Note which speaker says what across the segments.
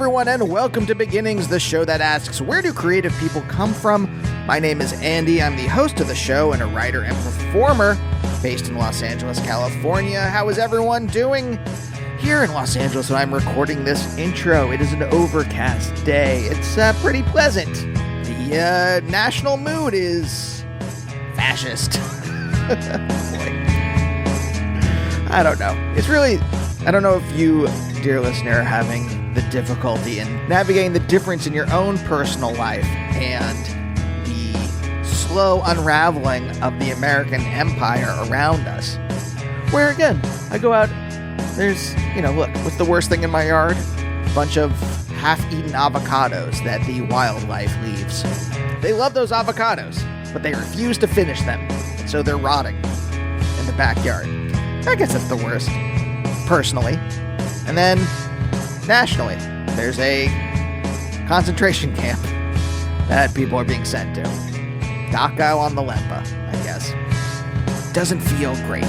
Speaker 1: everyone, and welcome to Beginnings, the show that asks, where do creative people come from? My name is Andy. I'm the host of the show and a writer and performer based in Los Angeles, California. How is everyone doing? Here in Los Angeles, when I'm recording this intro, it is an overcast day. It's pretty pleasant. The national mood is fascist. Boy. I don't know. I don't know if you, dear listener, are having the difficulty in navigating the difference in your own personal life and the slow unraveling of the American empire around us. Where, again, I go out, there's, look, what's the worst thing in my yard? A bunch of half-eaten avocados that the wildlife leaves. They love those avocados, but they refuse to finish them, and so they're rotting in the backyard. I guess that's the worst, personally. And then, nationally, there's a concentration camp that people are being sent to. Dachau on the Lempa, I guess. Doesn't feel great.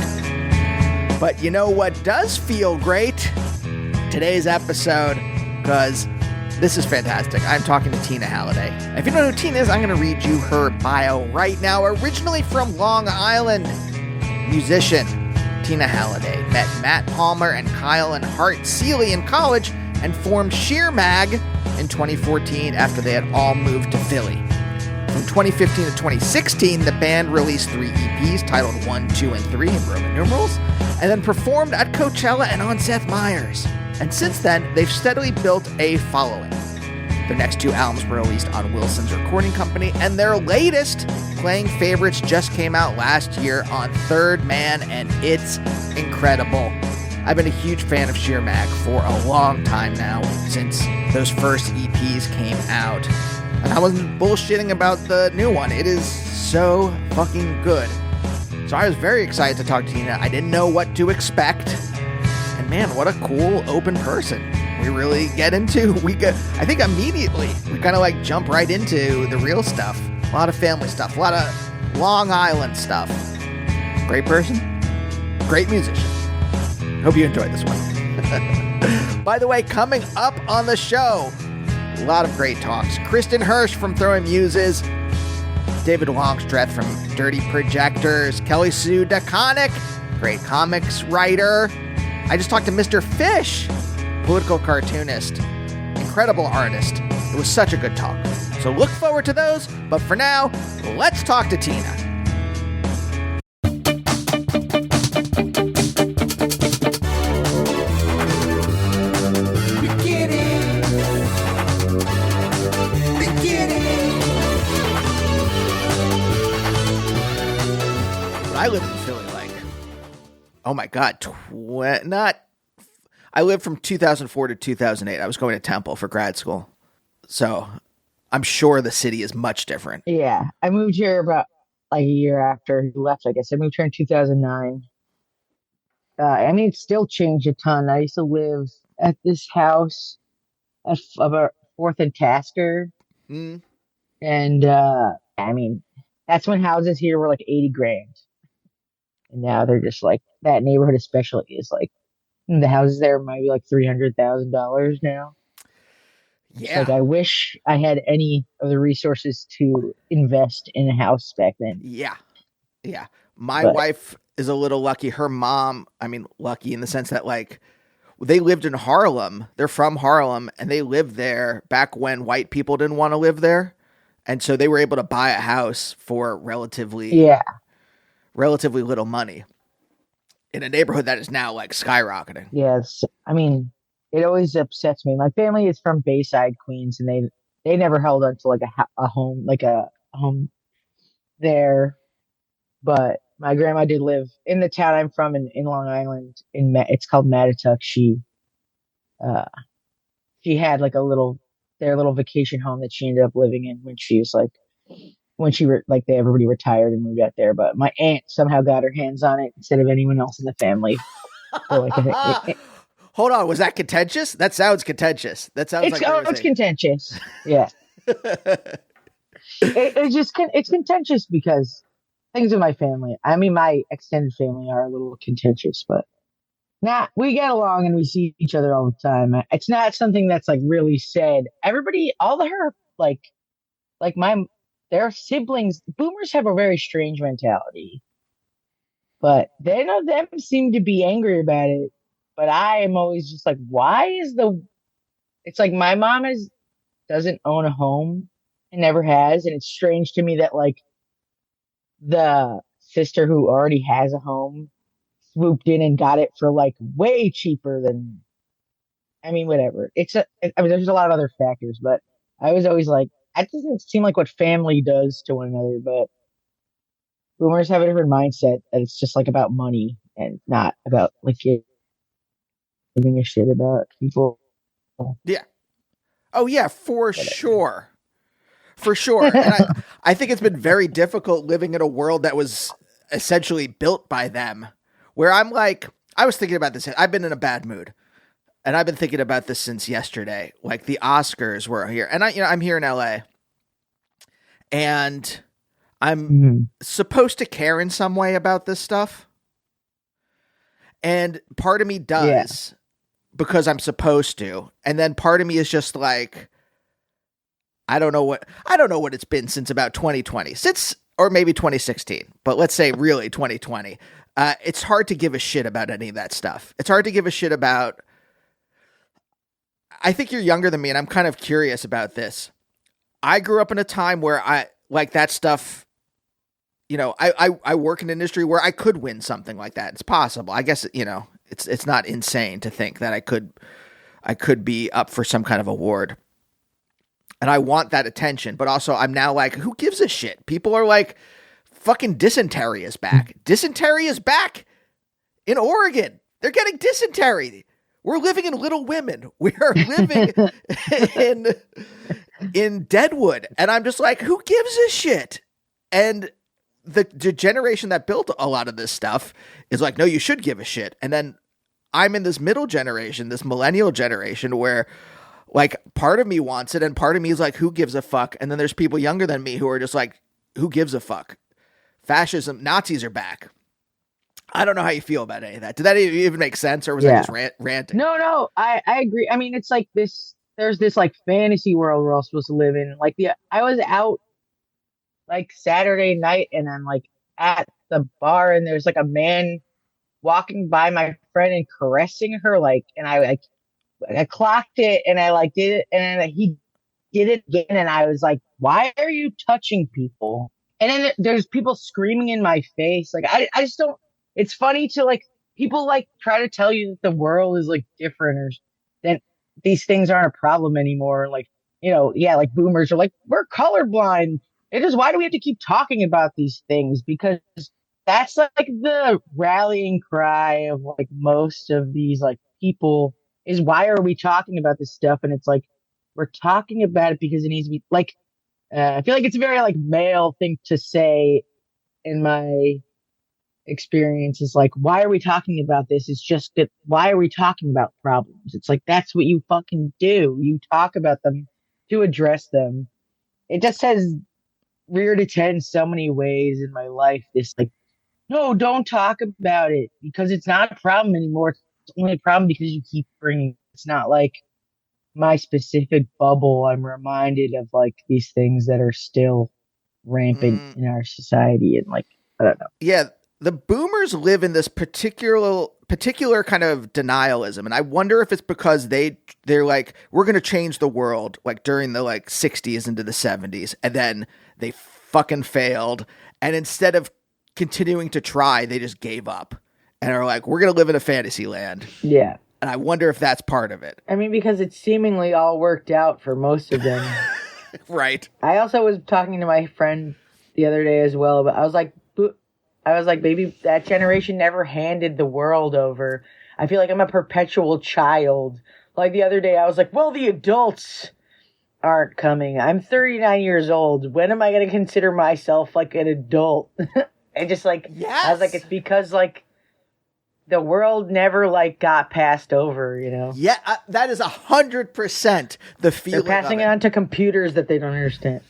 Speaker 1: But you know what does feel great? Today's episode, because this is fantastic. I'm talking to Tina Halladay. If you don't know who Tina is, I'm going to read you her bio right now. Originally from Long Island, musician Tina Halladay met Matt Palmer and Kyle and Hart Seeley in college and formed Sheer Mag in 2014 after they had all moved to Philly. From 2015 to 2016, the band released 3 EPs titled 1, 2, and 3 in Roman numerals, and then performed at Coachella and on Seth Meyers. And since then, they've steadily built a following. Their next 2 albums were released on Wilson's Recording Company, and their latest, Playing Favorites, just came out last year on Third Man, and it's incredible. I've been a huge fan of Sheer Mag for a long time now, since those first EPs came out. And I wasn't bullshitting about the new one. It is so fucking good. So I was very excited to talk to Tina. I didn't know what to expect. And man, what a cool, open person. We really get into, I think immediately, we kind of jump right into the real stuff. A lot of family stuff, a lot of Long Island stuff. Great person, great musician. Hope you enjoyed this one. By the way, coming up on the show, a lot of great talks. Kristen Hirsch from Throwing Muses, David Longstreth from Dirty Projectors, Kelly Sue DeConnick, great comics writer. I just talked to Mr. Fish, political cartoonist, incredible artist. It was such a good talk. So look forward to those, but for now, let's talk to Tina. I lived in Philly, oh my God, I lived from 2004 to 2008. I was going to Temple for grad school. So I'm sure the city is much different.
Speaker 2: Yeah. I moved here about a year after he left, I guess. I moved here in 2009. It's still changed a ton. I used to live at this house of a 4th and Tasker.
Speaker 1: Mm.
Speaker 2: And, that's when houses here were $80,000. And now they're just that neighborhood especially is the houses there might be $300,000 now.
Speaker 1: Yeah.
Speaker 2: I wish I had any of the resources to invest in a house back then.
Speaker 1: Yeah. Yeah. My wife is a little lucky. Her mom, lucky in the sense that they lived in Harlem. They're from Harlem and they lived there back when white people didn't want to live there. And so they were able to buy a house for relatively little money in a neighborhood that is now skyrocketing.
Speaker 2: Yes. It always upsets me. My family is from Bayside, Queens, and they never held on to a home there. But my grandma did live in the town I'm from in Long Island. It's called Mattituck. She had their little vacation home that she ended up living in when she was everybody retired and moved out there. But my aunt somehow got her hands on it instead of anyone else in the family. So
Speaker 1: Hold on, was that contentious? That sounds contentious. That sounds
Speaker 2: it's contentious. Yeah. It's contentious because things with my family. My extended family are a little contentious, but Not we get along and we see each other all the time. It's not something that's like really said. Everybody, all of her like my their siblings, boomers have a very strange mentality, but none of them seem to be angry about it. But I am always just like, why is the? It's like my mom is doesn't own a home and never has, and it's strange to me that like the sister who already has a home swooped in and got it for like way cheaper than. I mean, whatever. I mean, there's a lot of other factors, but I was always like, that doesn't seem like what family does to one another. But boomers have a different mindset that it's just like about money and not about like giving a shit about people.
Speaker 1: Yeah. Oh yeah, for
Speaker 2: Whatever.
Speaker 1: sure. For sure. And I think it's been very difficult living in a world that was essentially built by them, where I'm like, I was thinking about this. I've been in a bad mood. And I've been thinking about this since yesterday. Like the Oscars were here. And I'm here in LA. And I'm supposed to care in some way about this stuff. And part of me does because I'm supposed to. And then part of me is just like, I don't know what it's been since about 2020, or maybe 2016, but let's say really 2020. It's hard to give a shit about any of that stuff. It's hard to give a shit about. I think you're younger than me, and I'm kind of curious about this. I grew up in a time where I like that stuff. You know, I work in an industry where I could win something like that. It's possible. I guess, you know, it's not insane to think that I could be up for some kind of award. And I want that attention, but also I'm now like, who gives a shit? People are like, fucking dysentery is back. Dysentery is back in Oregon. They're getting dysentery. We're living in Little Women. We are living in Deadwood. And I'm just like, who gives a shit? And the generation that built a lot of this stuff is like, no, you should give a shit. And then I'm in this middle generation, this millennial generation where like part of me wants it and part of me is like, who gives a fuck? And then there's people younger than me who are just like, who gives a fuck? Fascism, Nazis are back. I don't know how you feel about any of that. Did that even make sense, or was I just ranting?
Speaker 2: No, I agree. I mean, it's like this. There's this like fantasy world we're all supposed to live in. Like I was out like Saturday night, and I'm like at the bar, and there's like a man walking by my friend and caressing her, like, and I clocked it, and I like did it, and then he did it again, and I was like, why are you touching people? And then there's people screaming in my face. Like, I just don't, it's funny to like, people like try to tell you that the world is like different or that these things aren't a problem anymore. Like, you know, yeah, like boomers are like, we're colorblind. It is, why do we have to keep talking about these things? Because that's like the rallying cry of like most of these like people is, why are we talking about this stuff? And it's like, we're talking about it because it needs to be like, I feel like it's a very like male thing to say in my experience is like, why are we talking about this? It's just that, why are we talking about problems? It's like, that's what you fucking do. You talk about them to address them. It just has reared its head in so many ways in my life. This like, no, don't talk about it because it's not a problem anymore. It's only a problem because you keep bringing it. It's not like my specific bubble. I'm reminded of like these things that are still rampant in our society, and like, I don't know.
Speaker 1: Yeah, the boomers live in this particular kind of denialism, and I wonder if it's because they're like, we're going to change the world like during the like 60s into the 70s, and then they fucking failed, and instead of continuing to try, they just gave up and are like, we're going to live in a fantasy land.
Speaker 2: Yeah.
Speaker 1: And I wonder if that's part of it.
Speaker 2: I mean, because it's seemingly all worked out for most of them.
Speaker 1: Right.
Speaker 2: I also was talking to my friend the other day as well, but I was like, baby, that generation never handed the world over. I feel like I'm a perpetual child. Like the other day, I was like, well, the adults aren't coming. I'm 39 years old. When am I going to consider myself like an adult? And just like,
Speaker 1: yes.
Speaker 2: I was like, it's because like, the world never like got passed over, you know?
Speaker 1: Yeah, that is 100% the feeling.
Speaker 2: They're passing it on to computers that they don't understand.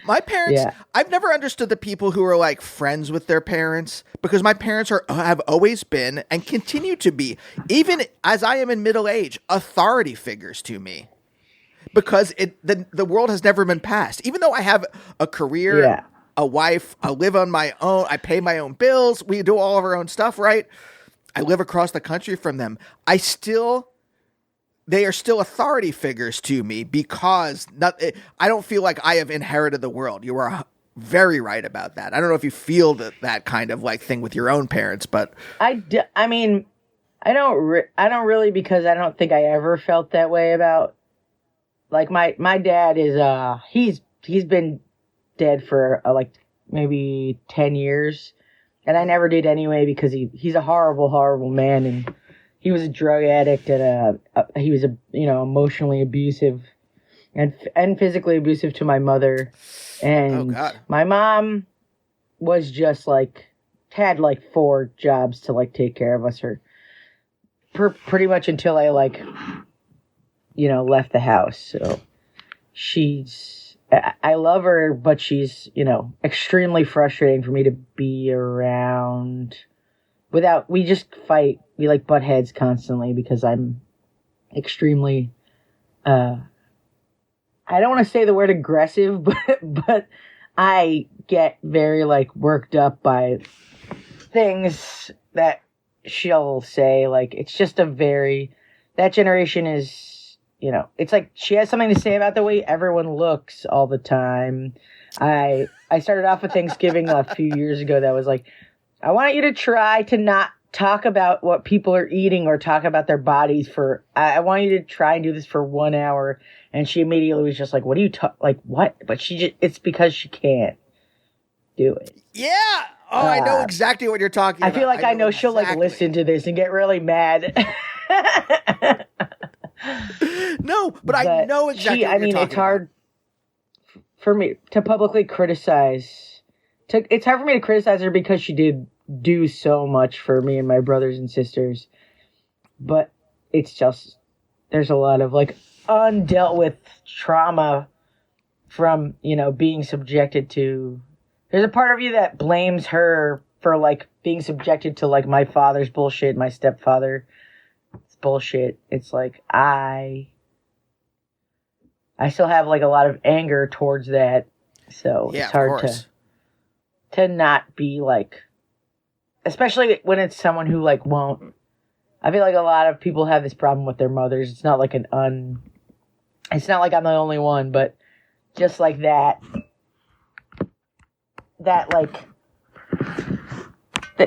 Speaker 1: My parents,
Speaker 2: Yeah.
Speaker 1: I've never understood the people who are like friends with their parents because my parents have always been and continue to be, even as I am in middle age, authority figures to me because the world has never been passed. Even though I have a career,
Speaker 2: Yeah.
Speaker 1: a wife, I live on my own, I pay my own bills, we do all of our own stuff, right? I live across the country from them. They are still authority figures to me because I don't feel like I have inherited the world. You are very right about that. I don't know if you feel that kind of like thing with your own parents, but
Speaker 2: I mean, I don't really, because I don't think I ever felt that way about, like, my dad is, he's been dead for like maybe 10 years, and I never did anyway because he's a horrible, horrible man, and he was a drug addict, and he was emotionally abusive and physically abusive to my mother,
Speaker 1: oh
Speaker 2: and
Speaker 1: God.
Speaker 2: my mom was just like had like 4 jobs to like take care of us, or pretty much until I like left the house. So I love her, but she's extremely frustrating for me to be around. We just fight. We like butt heads constantly because I'm extremely, I don't want to say the word aggressive, but I get very like worked up by things that she'll say. Like, it's just that generation is, it's like she has something to say about the way everyone looks all the time. I started off with Thanksgiving a few years ago that was like, I want you to try to not talk about what people are eating or talk about their bodies I want you to try and do this for 1 hour. And she immediately was just like, what do you like, what? But it's because she can't do it.
Speaker 1: Yeah. Oh, I know exactly what you're talking about.
Speaker 2: I feel like I know she'll like listen to this and get really mad.
Speaker 1: No, but I know exactly what you're talking
Speaker 2: it's hard for me to publicly criticize. It's hard for me to criticize her because she did do so much for me and my brothers and sisters. But it's just, there's a lot of like undealt with trauma from, being subjected to. There's a part of you that blames her for like being subjected to like my father's bullshit, my stepfather's bullshit. It's like I still have like a lot of anger towards that. So
Speaker 1: yeah,
Speaker 2: it's hard to not be like, especially when it's someone who like won't. I feel like a lot of people have this problem with their mothers. It's not like it's not like I'm the only one, but just like that like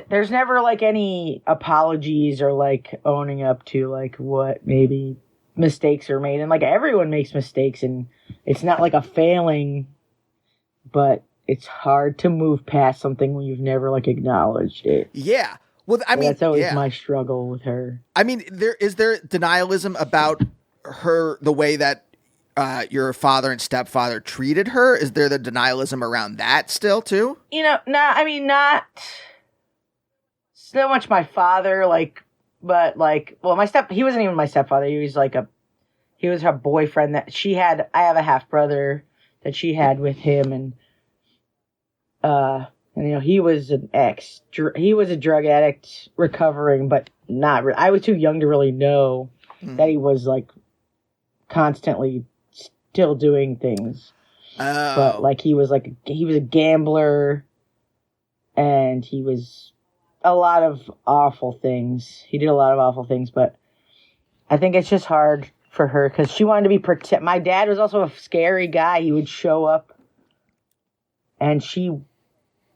Speaker 2: there's never like any apologies or like owning up to like what maybe mistakes are made, and like everyone makes mistakes, and it's not like a failing, but it's hard to move past something when you've never like acknowledged it.
Speaker 1: Yeah. Well, I mean,
Speaker 2: that's always my struggle with her.
Speaker 1: I mean, is there denialism about her, the way that your father and stepfather treated her? Is there the denialism around that still too?
Speaker 2: Not so much my father, like, but like, well, he wasn't even my stepfather. He was her boyfriend that she had. I have a half brother that she had with him, and he was he was a drug addict recovering, but not really. I was too young to really know that he was like constantly still doing things.
Speaker 1: Oh.
Speaker 2: But like he was a gambler, and he was a lot of awful things. He did a lot of awful things, but I think it's just hard for her because she wanted to be my dad was also a scary guy. He would show up, and he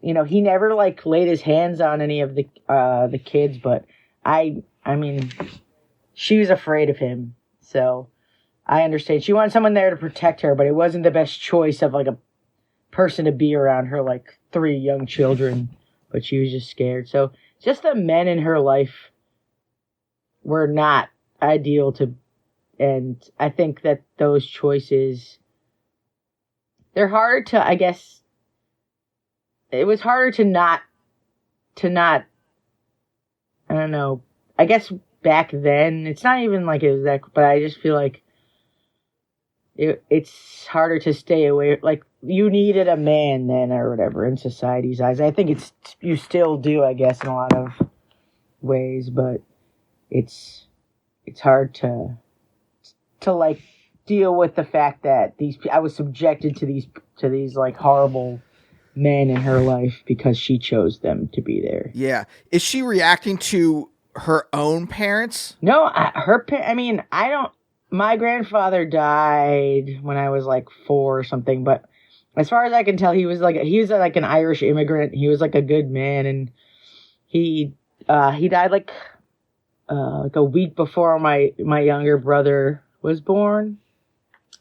Speaker 2: never like laid his hands on any of the kids, but I mean, she was afraid of him, so I understand. She wanted someone there to protect her, but it wasn't the best choice of like a person to be around her, like 3 young children, but she was just scared. So just the men in her life were not ideal and I think that those choices, they're hard to, I guess, it was harder to not, I don't know, I guess back then, it's not even like it was that, but I just feel like it's harder to stay away. Like, you needed a man then or whatever in society's eyes. I think you still do, I guess, in a lot of ways, but it's hard to like deal with the fact that I was subjected to these like horrible men in her life because she chose them to be there.
Speaker 1: Yeah. Is she reacting to her own parents?
Speaker 2: No, I mean, I don't. My grandfather died when I was like 4 or something, but as far as I can tell, he was like an Irish immigrant. He was like a good man, and he died like a week before my younger brother was born.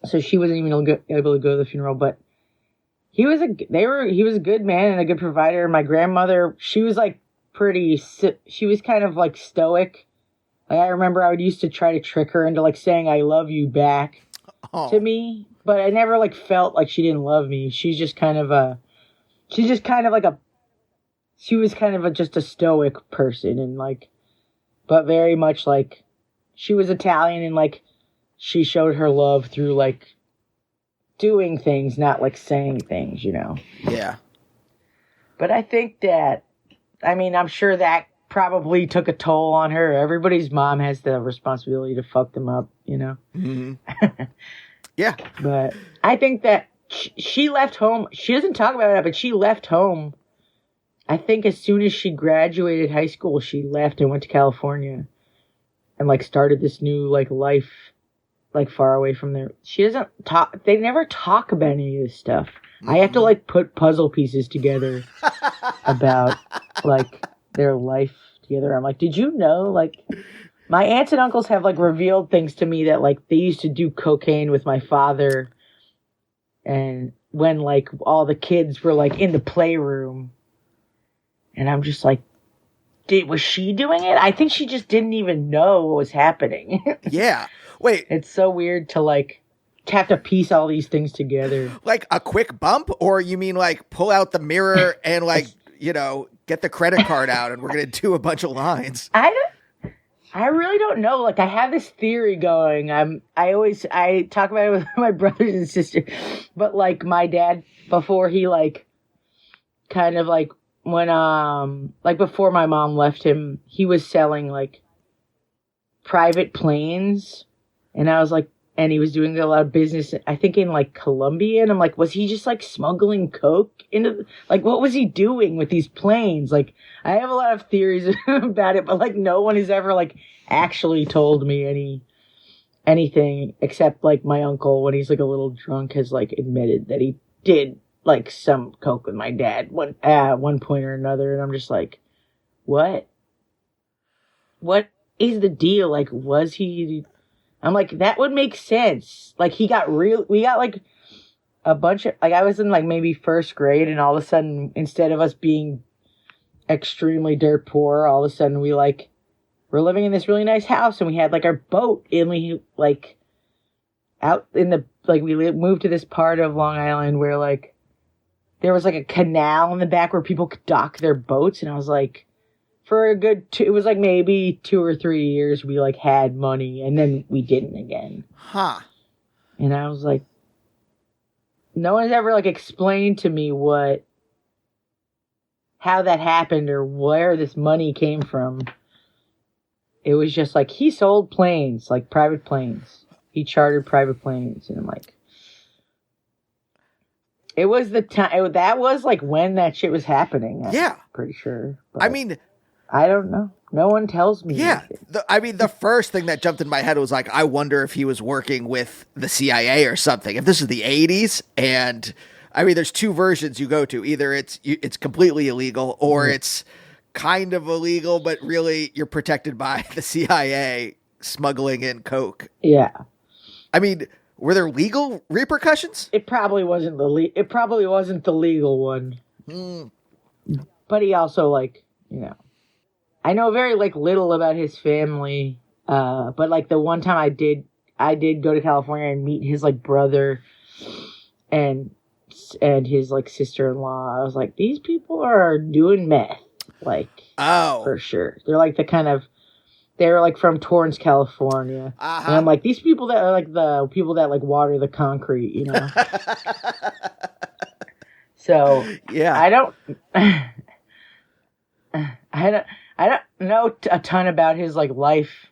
Speaker 2: So she wasn't even able to go to the funeral, but he was a good man and a good provider. My grandmother, she was like she was kind of like stoic. Like, I remember I used to try to trick her into like saying "I love you" back to me, but I never like felt like she didn't love me. She was kind of just a stoic person, and like, but very much like she was Italian, and like she showed her love through like doing things, not like saying things, you know?
Speaker 1: Yeah. But
Speaker 2: I think that, I mean, I'm sure that probably took a toll on her. Everybody's mom has the responsibility to fuck them up, you know?
Speaker 1: Mm-hmm. Yeah.
Speaker 2: But I think that she left home. She doesn't talk about it, but she left home. I think as soon as she graduated high school, she left and went to California and like started this new like life, like far away from there. She doesn't talk. They never talk about any of this stuff. Mm-hmm. I have to like put puzzle pieces together about like their life together. I'm like, did you know, like, my aunts and uncles have like revealed things to me that like they used to do cocaine with my father, and when like all the kids were like in the playroom, and I'm just like, was she doing it? I think she just didn't even know what was happening.
Speaker 1: Yeah. Wait.
Speaker 2: It's so weird to like have to piece all these things together.
Speaker 1: Like a quick bump, or you mean like pull out the mirror and like, you know, get the credit card out and we're going to do a bunch of lines?
Speaker 2: I really don't know. Like, I have this theory going. I talk about it with my brothers and sisters, but like my dad, before he like kind of like when like before my mom left him, he was selling like private planes, and I was like, and he was doing a lot of business, I think in like Colombia, and I'm like, was he just like smuggling coke into, like, what was he doing with these planes? Like, I have a lot of theories about it, but like no one has ever like actually told me anything except like my uncle, when he's like a little drunk, has like admitted that he did like some coke with my dad at one point or another, and I'm just like, what is the deal? Like, was he? I'm like, that would make sense. Like, we got like a bunch of, like, I was in like maybe first grade, and all of a sudden, instead of us being extremely dirt poor, all of a sudden we're living in this really nice house, and we had like our boat, and we like out in the, like, we moved to this part of Long Island where like there was like a canal in the back where people could dock their boats, and I was like, for a good it was like maybe 2 or 3 years we like had money, and then we didn't again.
Speaker 1: Huh.
Speaker 2: And I was like, no one's ever like explained to me how that happened or where this money came from. It was just like, he sold planes, like private planes. He chartered private planes, and I'm like, it was the time that was like when that shit was happening. I'm pretty sure. But
Speaker 1: I mean,
Speaker 2: I don't know. No one tells me.
Speaker 1: Yeah. The first thing that jumped in my head was like, I wonder if he was working with the CIA or something. If this is the 80s, and I mean, there's 2 versions you go to. Either it's completely illegal, or it's kind of illegal, but really you're protected by the CIA smuggling in coke.
Speaker 2: Yeah.
Speaker 1: I mean, were there legal repercussions?
Speaker 2: It probably wasn't the legal one. But he also, like, you know, I know very like little about his family, but like the one time I did go to California and meet his like brother and his like sister-in-law. I was like, these people are doing meth, like, for sure. They're like the kind of They're like from Torrance, California.
Speaker 1: Uh-huh.
Speaker 2: And I'm like, these people that are like the people that like water the concrete, you know? So
Speaker 1: yeah.
Speaker 2: I don't I don't know a ton about his like life,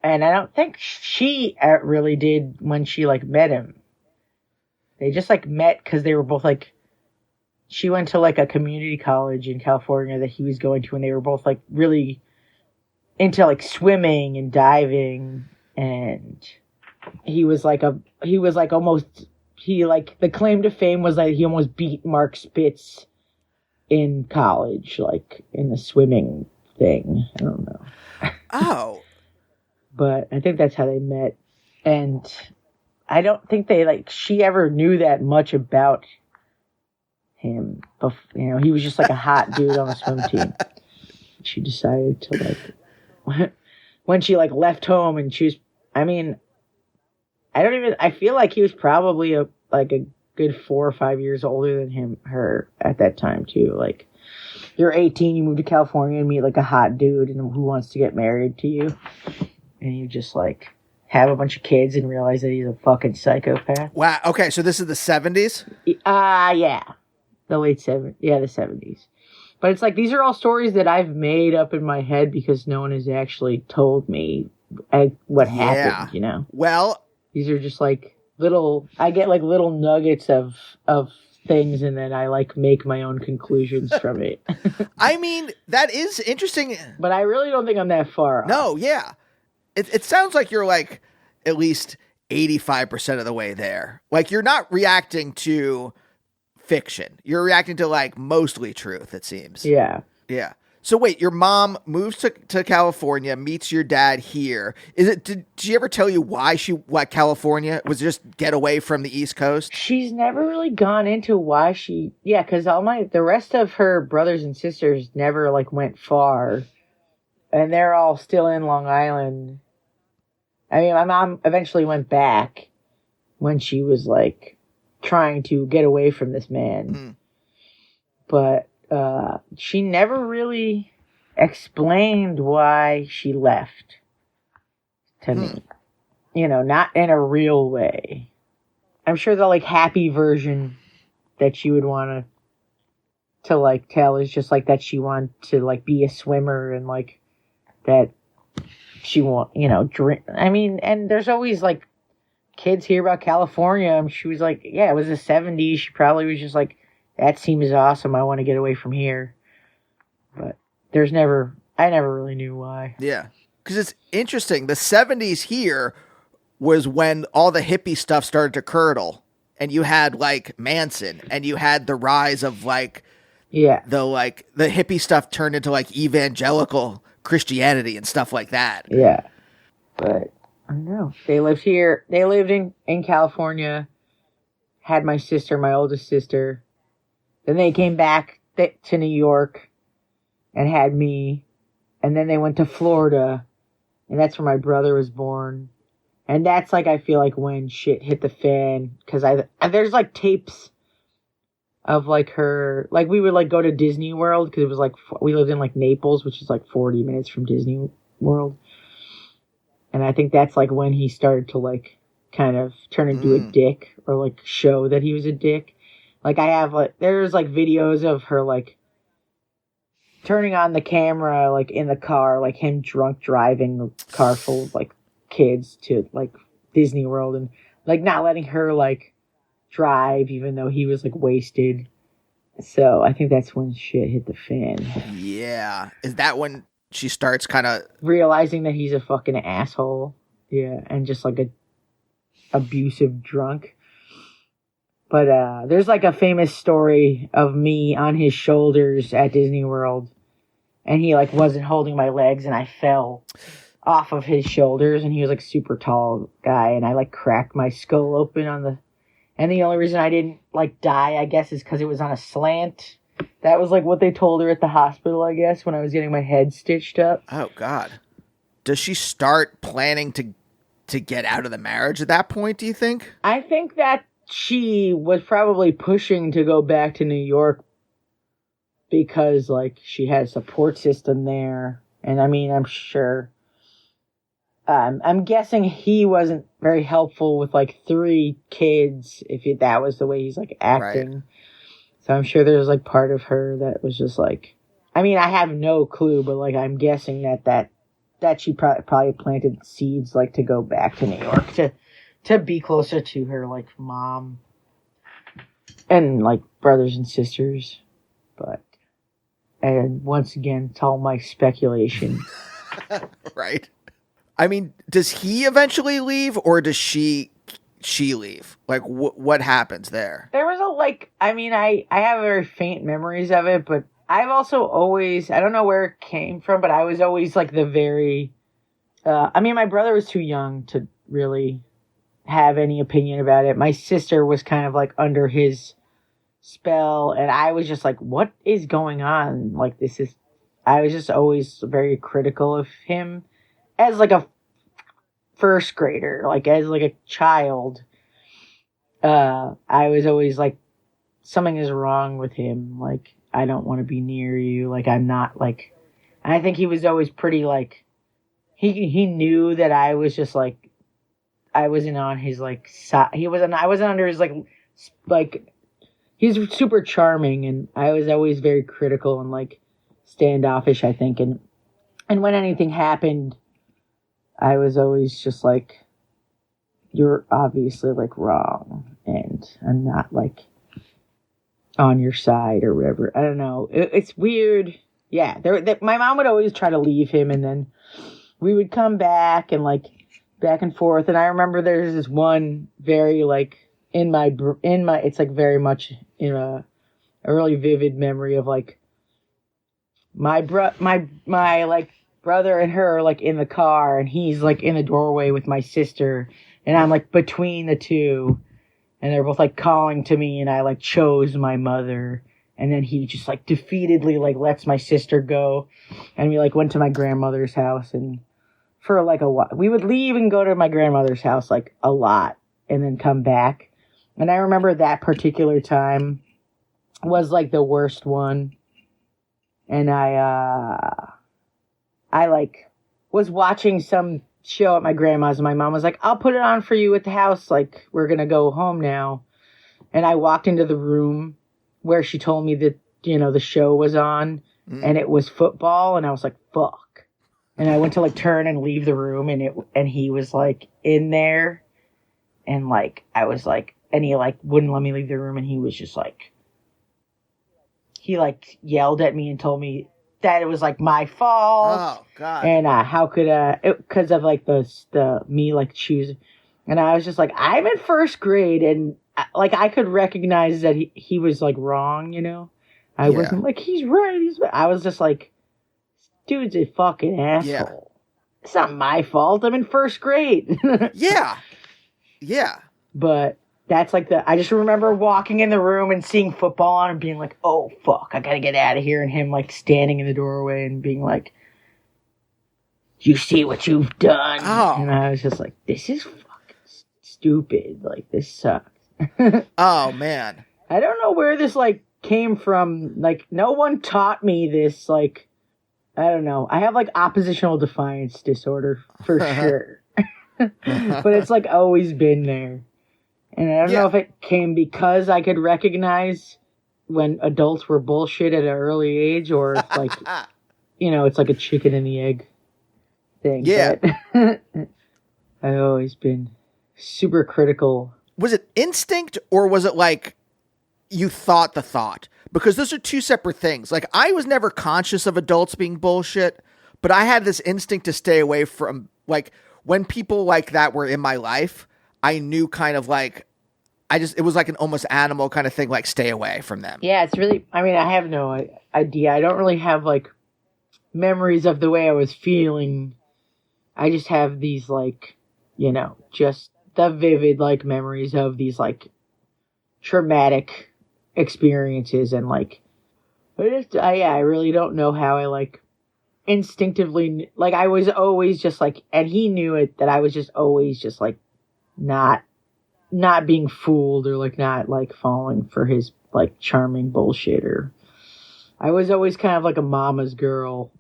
Speaker 2: and I don't think she really did when she like met him. They just like met because they were both like, she went to like a community college in California that he was going to, and they were both like really into like swimming and diving, and he was like almost, he like, the claim to fame was like he almost beat Mark Spitz in college, like in the swimming thing. I don't know.
Speaker 1: Oh.
Speaker 2: But I think that's how they met. And I don't think she ever knew that much about him. But, you know, he was just like a hot dude on the swim team. She decided to like, when she like left home, and she was, I mean, I feel like he was probably a good 4 or 5 years older than her at that time too. Like, you're 18, you move to California and meet like a hot dude and who wants to get married to you, and you just like have a bunch of kids and realize that he's a fucking psychopath.
Speaker 1: Wow. Okay, so this is the 70s?
Speaker 2: Yeah. The late 70s. Yeah, the 70s. But it's like, these are all stories that I've made up in my head because no one has actually told me what happened, you know?
Speaker 1: Well,
Speaker 2: these are just like I get like little nuggets of things, and then I like make my own conclusions from it.
Speaker 1: I mean, that is interesting.
Speaker 2: But I really don't think I'm that far off.
Speaker 1: No, yeah. It sounds like you're like at least 85% of the way there. Like, you're not reacting to fiction. You're reacting to like mostly truth, it seems.
Speaker 2: Yeah.
Speaker 1: Yeah. So wait, your mom moves to California, meets your dad here. Did she ever tell you why she liked California? Was it just get away from the East Coast?
Speaker 2: She's never really gone into why because the rest of her brothers and sisters never like went far, and they're all still in Long Island. I mean, my mom eventually went back when she was like trying to get away from this man, but she never really explained why she left to me. You know, not in a real way. I'm sure the like happy version that she would want to like tell is just like that she wanted to like be a swimmer, and like that she drink. I mean, and there's always like kids hear about California, and she was like, yeah, it was the 70s. She probably was just like, that seems awesome. I want to get away from here. But I never really knew why.
Speaker 1: Yeah. Because it's interesting. The 70s here was when all the hippie stuff started to curdle. And you had like Manson, and you had the rise of like, the hippie stuff turned into like evangelical Christianity and stuff like that.
Speaker 2: Yeah. But I don't know. They lived here. They lived in California. Had my oldest sister. Then they came back to New York and had me. And then they went to Florida. And that's where my brother was born. And that's like, I feel like when shit hit the fan. Because there's like tapes of like her. Like, we would like go to Disney World. Because it was like, we lived in like Naples, which is like 40 minutes from Disney World. And I think that's like when he started to like kind of turn into a dick, or like show that he was a dick. Like, I have like, there's like videos of her like turning on the camera like in the car, like him drunk driving a car full of like kids to like Disney World, and like not letting her like drive even though he was like wasted. So I think that's when shit hit the fan.
Speaker 1: Yeah. Is that when she starts kind of
Speaker 2: realizing that he's a fucking asshole? Yeah. And just like a abusive drunk. But there's like a famous story of me on his shoulders at Disney World, and he like wasn't holding my legs, and I fell off of his shoulders, and he was like super tall guy, and I like cracked my skull open and the only reason I didn't like die, I guess, is because it was on a slant. That was like what they told her at the hospital, I guess, when I was getting my head stitched up.
Speaker 1: Oh God. Does she start planning to get out of the marriage at that point, do you think?
Speaker 2: I think that she was probably pushing to go back to New York because like she had a support system there. And I mean, I'm sure I'm guessing he wasn't very helpful with like 3 kids that was the way he's like acting.
Speaker 1: Right.
Speaker 2: So I'm sure there's like part of her that was just like, I mean, I have no clue, but like I'm guessing that she probably planted seeds like to go back to New York to be closer to her like mom and like brothers and sisters. But and once again, it's all my speculation.
Speaker 1: Right. I mean, does he eventually leave, or does she leave? Like, what happens there?
Speaker 2: There was I have very faint memories of it, but I've also always, I don't know where it came from, but I was always like the very, I mean, my brother was too young to really have any opinion about it. My sister was kind of like under his spell, and I was just like, what is going on? Like, I was just always very critical of him as like a first grader, like as like a child. I was always like, something is wrong with him. Like, I don't want to be near you. Like, I'm not like, and I think he was always pretty like, he knew that I was just like, I wasn't on his like side. I wasn't under his like, he's super charming, and I was always very critical and like standoffish, I think. And when anything happened, I was always just like, you're obviously like wrong, and I'm not like on your side or whatever. I don't know. It's weird. Yeah, my mom would always try to leave him, and then we would come back and like back and forth. And I remember there's this one very like in my it's like very much in a really vivid memory of like my like brother and her like in the car, and he's like in the doorway with my sister, and I'm like between the two, and they're both like calling to me, and I like chose my mother, and then he just like defeatedly like lets my sister go, and we like went to my grandmother's house, and for like a while we would leave and go to my grandmother's house like a lot, and then come back. And I remember that particular time was like the worst one, and I like was watching some show at my grandma's, and my mom was like, I'll put it on for you at the house. Like, we're going to go home now. And I walked into the room where she told me that, you know, the show was on, and it was football. And I was like, fuck. And I went to like turn and leave the room, and he was like in there, and like, I was like, and he like wouldn't let me leave the room. And he was just like, he like yelled at me and told me that it was like my fault.
Speaker 1: Oh God!
Speaker 2: And how could because of like the me like choosing, and I was just like, I'm in first grade, and like I could recognize that he was like wrong, you know. I wasn't like he's right. I was just like, dude's a fucking asshole. Yeah. It's not my fault. I'm in first grade.
Speaker 1: Yeah.
Speaker 2: But that's like I just remember walking in the room and seeing football on and being like, oh, fuck, I gotta get out of here. And him like standing in the doorway and being like, you see what you've done?
Speaker 1: Oh.
Speaker 2: And I was just like, this is fucking stupid. Like, this sucks.
Speaker 1: Oh, man.
Speaker 2: I don't know where this like came from. Like, no one taught me this. Like, I don't know. I have like oppositional defiance disorder for sure. But it's like always been there. And I don't know if it came because I could recognize when adults were bullshit at an early age, or if like, you know, it's like a chicken and the egg thing.
Speaker 1: Yeah.
Speaker 2: But I've always been super critical.
Speaker 1: Was it instinct, or was it like you thought the thought? Because those are two separate things. Like, I was never conscious of adults being bullshit, but I had this instinct to stay away from, like, when people like that were in my life, I knew kind of like, it was like an almost animal kind of thing, like stay away from them.
Speaker 2: Yeah, it's really, I mean, I have no idea. I don't really have like memories of the way I was feeling. I just have these like, you know, just the vivid like memories of these like traumatic experiences. And like, I really don't know how I like instinctively, like I was always just like, and he knew it, that I was just always just like, not being fooled, or like not like falling for his like charming bullshit. Or I was always kind of like a mama's girl.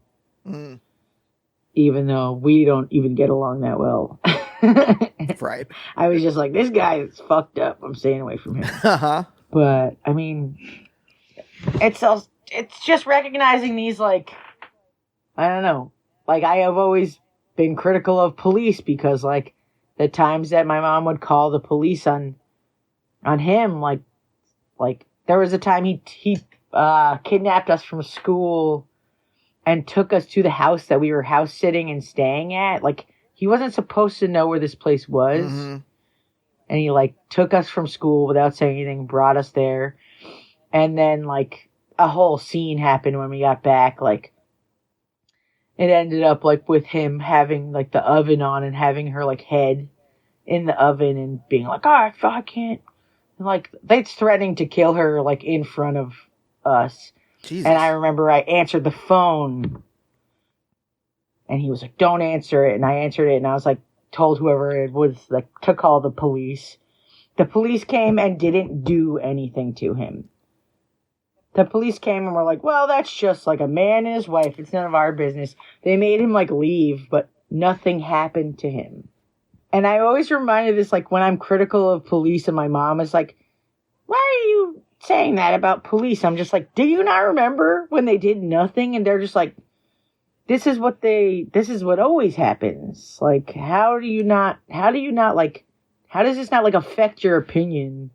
Speaker 2: even though we don't even get along that well.
Speaker 1: Right.
Speaker 2: I was just like, this guy is fucked up. I'm staying away from him.
Speaker 1: Uh-huh.
Speaker 2: But I mean, it's just recognizing these, like, I don't know. Like, I have always been critical of police because, like, the times that my mom would call the police on him, like there was a time he kidnapped us from school and took us to the house that we were house sitting and staying at. Like, he wasn't supposed to know where this place was.
Speaker 1: Mm-hmm.
Speaker 2: And he, like, took us from school without saying anything, brought us there. And then, like, a whole scene happened when we got back. Like, it ended up, like, with him having, like, the oven on and having her, like, head in the oven and being like, oh, I can't. And, like, they're threatening to kill her, like, in front of us.
Speaker 1: Jesus.
Speaker 2: And I remember I answered the phone. And he was like, don't answer it. And I answered it. And I was like, told whoever it was, like, to call the police. The police came and didn't do anything to him. The police came and were like, well, that's just like a man and his wife. It's none of our business. They made him, like, leave, but nothing happened to him. And I always reminded this, like, when I'm critical of police and my mom is like, why are you saying that about police? I'm just like, do you not remember when they did nothing? And they're just like, this is what always happens. Like, how does this not, like, affect your opinion?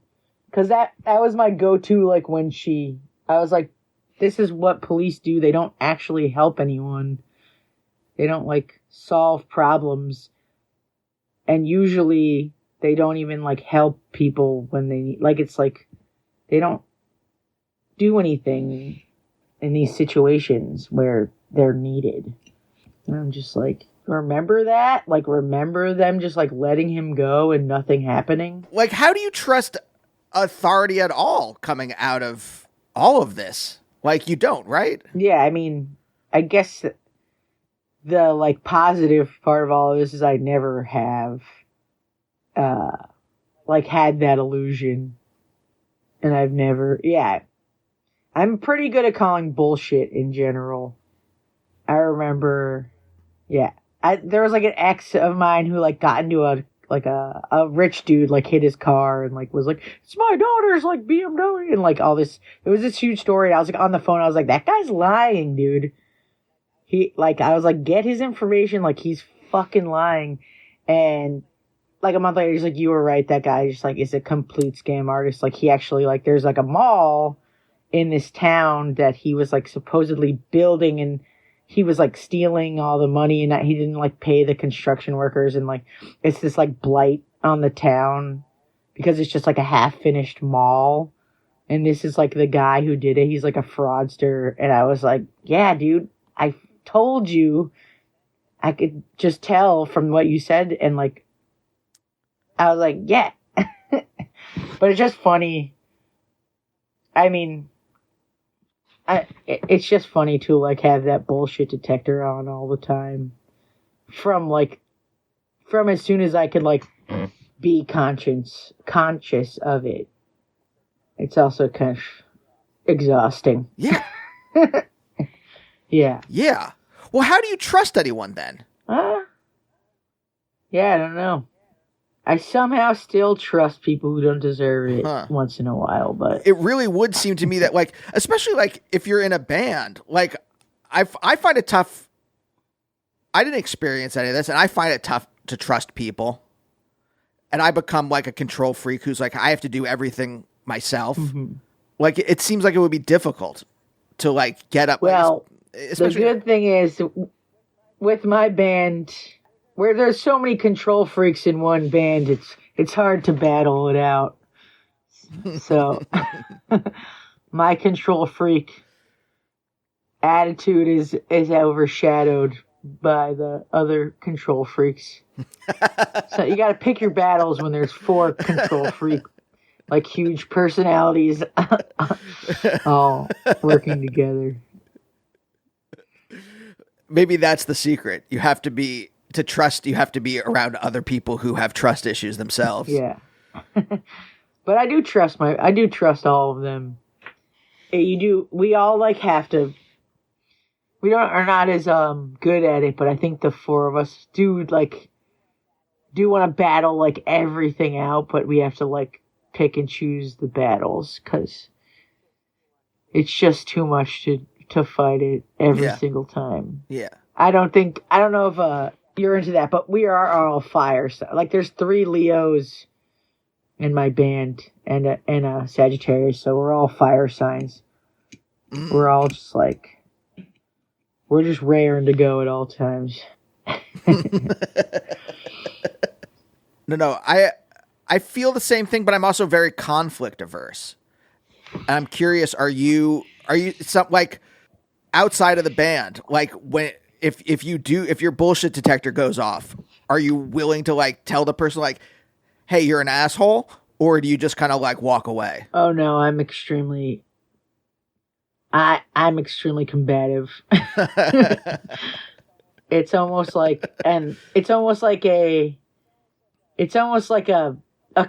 Speaker 2: Because that was my go-to, like, I was like, this is what police do. They don't actually help anyone. They don't, like, solve problems. And usually they don't even, like, help people when they need, like, it's like, they don't do anything in these situations where they're needed. And I'm just like, remember that? Like, remember them just, like, letting him go and nothing happening?
Speaker 1: Like, how do you trust authority at all coming out of all of this? Like, you don't, right?
Speaker 2: Yeah, I mean, I guess the, like, positive part of all of this is I never have, like, had that illusion. And I've never, I'm pretty good at calling bullshit in general. I remember, there was, like, an ex of mine who, like, got into a rich dude, like, hit his car and, like, was like, it's my daughter's, like, BMW, and, like, all this. It was this huge story. I was, like, on the phone. I was like, that guy's lying, dude. I was like, get his information. Like, he's fucking lying. And, like, a month later, he's like, you were right. That guy just, like, is a complete scam artist. Like, he actually, like, there's, like, a mall in this town that he was, like, supposedly building, and he was, like, stealing all the money, and that he didn't, like, pay the construction workers, and, like, it's this, like, blight on the town because it's just, like, a half-finished mall, and this is, like, the guy who did it. He's, like, a fraudster, and I was like, yeah, dude, I told you. I could just tell from what you said, and, like, I was like, yeah. But it's just funny. I mean, it's just funny to, like, have that bullshit detector on all the time. From as soon as I could, like, be conscious of it. It's also kind of exhausting.
Speaker 1: Yeah.
Speaker 2: Yeah.
Speaker 1: Yeah. Well, how do you trust anyone then?
Speaker 2: Yeah, I don't know. I somehow still trust people who don't deserve it once in a while, but
Speaker 1: it really would seem to me that, like, especially, like, if you're in a band, like, I find it tough. I didn't experience any of this, and I find it tough to trust people. And I become, like, a control freak who's like, I have to do everything myself. Mm-hmm. Like, it seems like it would be difficult to, like, get up.
Speaker 2: Well, the good thing is, with my band, where there's so many control freaks in one band, it's hard to battle it out. So, my control freak attitude is overshadowed by the other control freaks. So you got to pick your battles when there's 4 control freak, like, huge personalities all working together.
Speaker 1: Maybe that's the secret. You have to be around other people who have trust issues themselves.
Speaker 2: Yeah. But I do trust all of them. We all, like, have to, We are not as good at it, but I think the four of us do want to battle like everything out, but we have to like pick and choose the battles because it's just too much to fight it every single time.
Speaker 1: Yeah.
Speaker 2: I don't know if you're into that, but we are all fire. So, like, there's 3 Leos in my band and a Sagittarius, so we're all fire signs. We're all just like, we're just raring to go at all times.
Speaker 1: No, I feel the same thing, but I'm also very conflict averse. I'm curious, are you like outside of the band, like when if your bullshit detector goes off, are you willing to like tell the person like, hey, you're an asshole, or do you just kind of like walk away?
Speaker 2: Oh no, I'm extremely combative. It's almost like a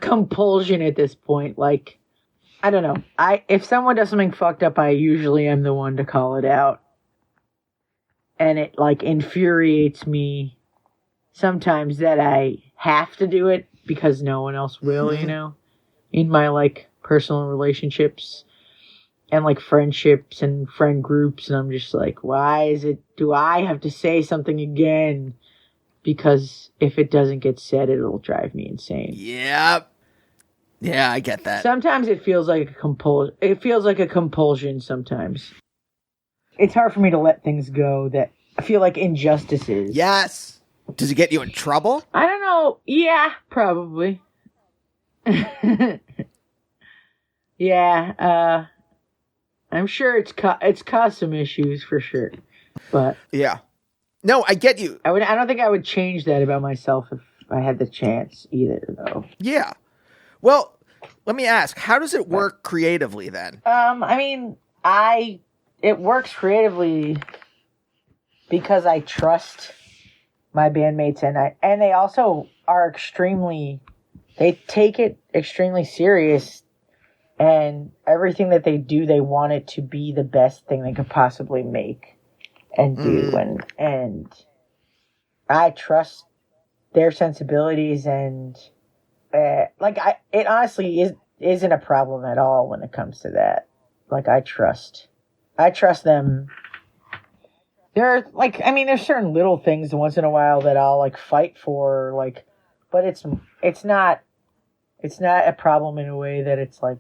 Speaker 2: compulsion at this point. Like, I don't know. If someone does something fucked up, I usually am the one to call it out. And it like infuriates me sometimes that I have to do it because no one else will, you know, in my like personal relationships and like friendships and friend groups. And I'm just like, do I have to say something again? Because if it doesn't get said, it'll drive me insane.
Speaker 1: Yeah, I get that.
Speaker 2: Sometimes it feels like a compulsion. It feels like a compulsion sometimes. It's hard for me to let things go that I feel like injustices.
Speaker 1: Yes. Does it get you in trouble?
Speaker 2: I don't know. Yeah, probably. Yeah, I'm sure it's caused some issues for sure. But
Speaker 1: yeah. No, I get you.
Speaker 2: I don't think I would change that about myself if I had the chance either, though.
Speaker 1: Yeah. Well, let me ask, how does it work creatively then?
Speaker 2: I mean, it works creatively because I trust my bandmates and they also are they take it extremely serious, and everything that they do, they want it to be the best thing they could possibly make and do. And I trust their sensibilities, and it honestly isn't a problem at all when it comes to that. Like, I trust them. There's certain little things once in a while that I'll like fight for, like, but it's not a problem in a way that it's like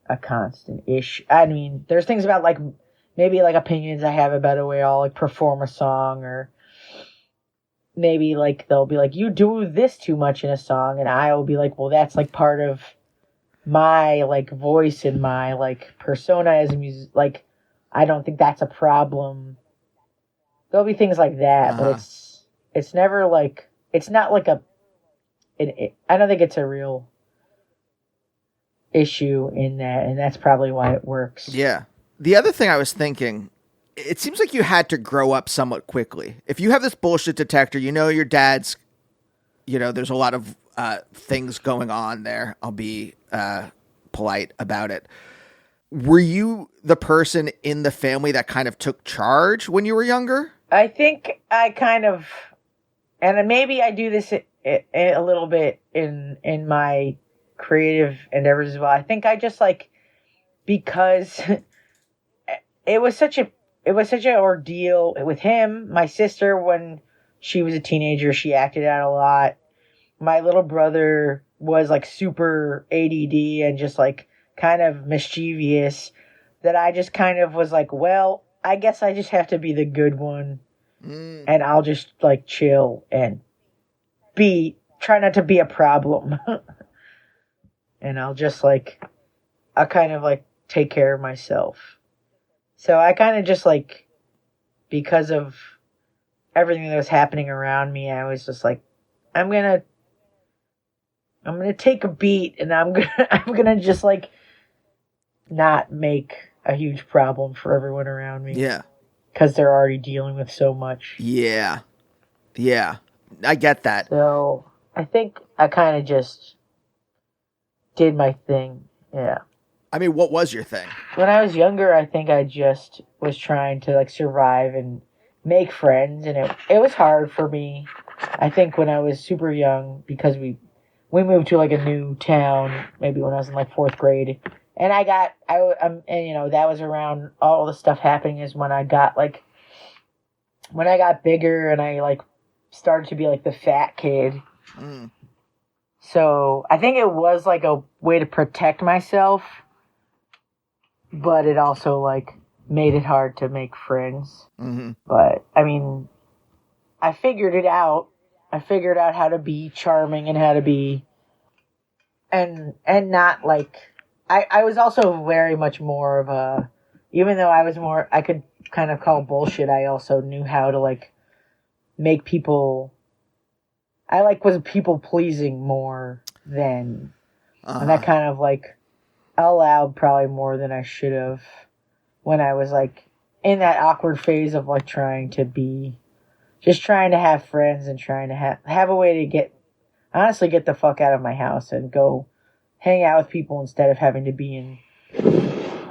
Speaker 2: a constant issue. I mean, there's things about like maybe like opinions I have about a way I'll like perform a song, or maybe like they'll be like, you do this too much in a song, and I will be like, well, that's like part of my like voice and my like persona as a music. Like, I don't think that's a problem. There'll be things like that, but it's never like, it's not like I don't think it's a real issue in that, and that's probably why it works.
Speaker 1: Yeah. The other thing I was thinking, it seems like you had to grow up somewhat quickly. If you have this bullshit detector, you know your dad's, there's a lot of things going on there. I'll be polite about it. Were you the person in the family that kind of took charge when you were younger?
Speaker 2: I think I kind of, and maybe I do this a little bit in my creative endeavors as well. I think I just like, because it was such an ordeal with him. My sister, when she was a teenager, she acted out a lot. My little brother was like super ADD and just like kind of mischievous, that I just kind of was like, well, I guess I just have to be the good one, and I'll just like chill and try not to be a problem. And I'll kind of like take care of myself. So I kind of just like, because of everything that was happening around me, I was just like, I'm gonna take a beat, and I'm gonna just like not make a huge problem for everyone around me.
Speaker 1: Yeah.
Speaker 2: Because they're already dealing with so much.
Speaker 1: Yeah. Yeah. I get that.
Speaker 2: So I think I kind of just did my thing. Yeah.
Speaker 1: I mean, what was your thing?
Speaker 2: When I was younger, I think I just was trying to like survive and make friends, and it was hard for me. I think when I was super young, because we moved to like a new town maybe when I was in like 4th grade, and and you know, that was around all the stuff happening is when I got bigger and I like started to be like the fat kid.
Speaker 1: Mm.
Speaker 2: So I think it was like a way to protect myself, but it also like made it hard to make friends.
Speaker 1: Mm-hmm.
Speaker 2: But I mean, I figured it out. I figured out how to be charming and how to be, and not like, I was also very much more of a, even though I could kind of call bullshit, I also knew how to like make people, I like was people pleasing more than, and that kind of like allowed probably more than I should have when I was like in that awkward phase of like trying to have friends and trying to have a way to honestly get the fuck out of my house and go hang out with people instead of having to be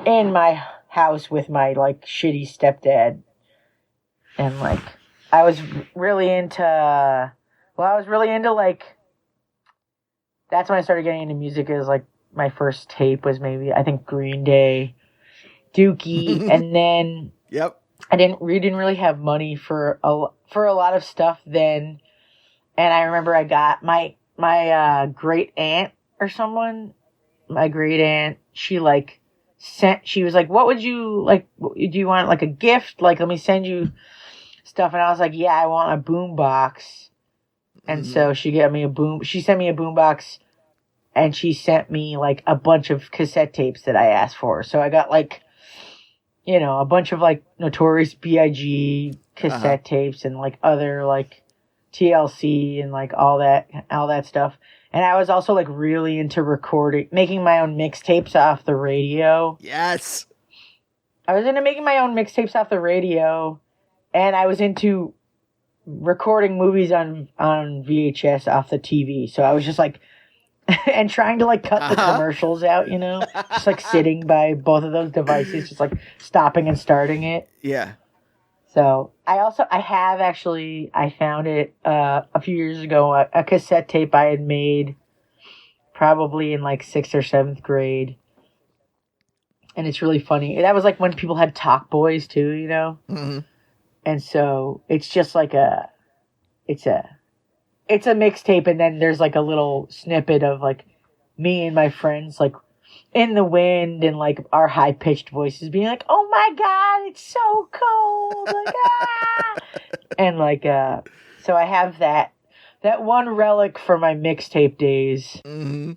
Speaker 2: in my house with my like shitty stepdad. And like I was really into like, that's when I started getting into music. Is like my first tape was maybe, I think, Green Day, Dookie, and then
Speaker 1: Yep.
Speaker 2: we didn't really have money for a lot of stuff then. And I remember I got my great aunt or someone, my great aunt, she was like, what would you like, do you want like a gift? Like, let me send you stuff. And I was like, yeah, I want a boom box. And so she sent me a boom box, and she sent me like a bunch of cassette tapes that I asked for. So I got like, you know, a bunch of like Notorious B.I.G. cassette tapes and like other like TLC and like all that stuff. And I was also like really into making my own mixtapes off the radio.
Speaker 1: Yes.
Speaker 2: I was into making my own mixtapes off the radio, and I was into recording movies on VHS off the TV. So I was just like, and trying to like cut the commercials out, you know, just like sitting by both of those devices, just like stopping and starting it.
Speaker 1: Yeah.
Speaker 2: So I found it a few years ago, a cassette tape I had made probably in like 6th or 7th grade. And it's really funny. That was like when people had Talk Boys too, you know?
Speaker 1: Mm-hmm.
Speaker 2: And so it's just like it's a mixtape, and then there's like a little snippet of like me and my friends like in the wind and like our high pitched voices being like, "Oh my god, it's so cold!" Like, ah! And like so I have that one relic for my mixtape days.
Speaker 1: Mm-hmm.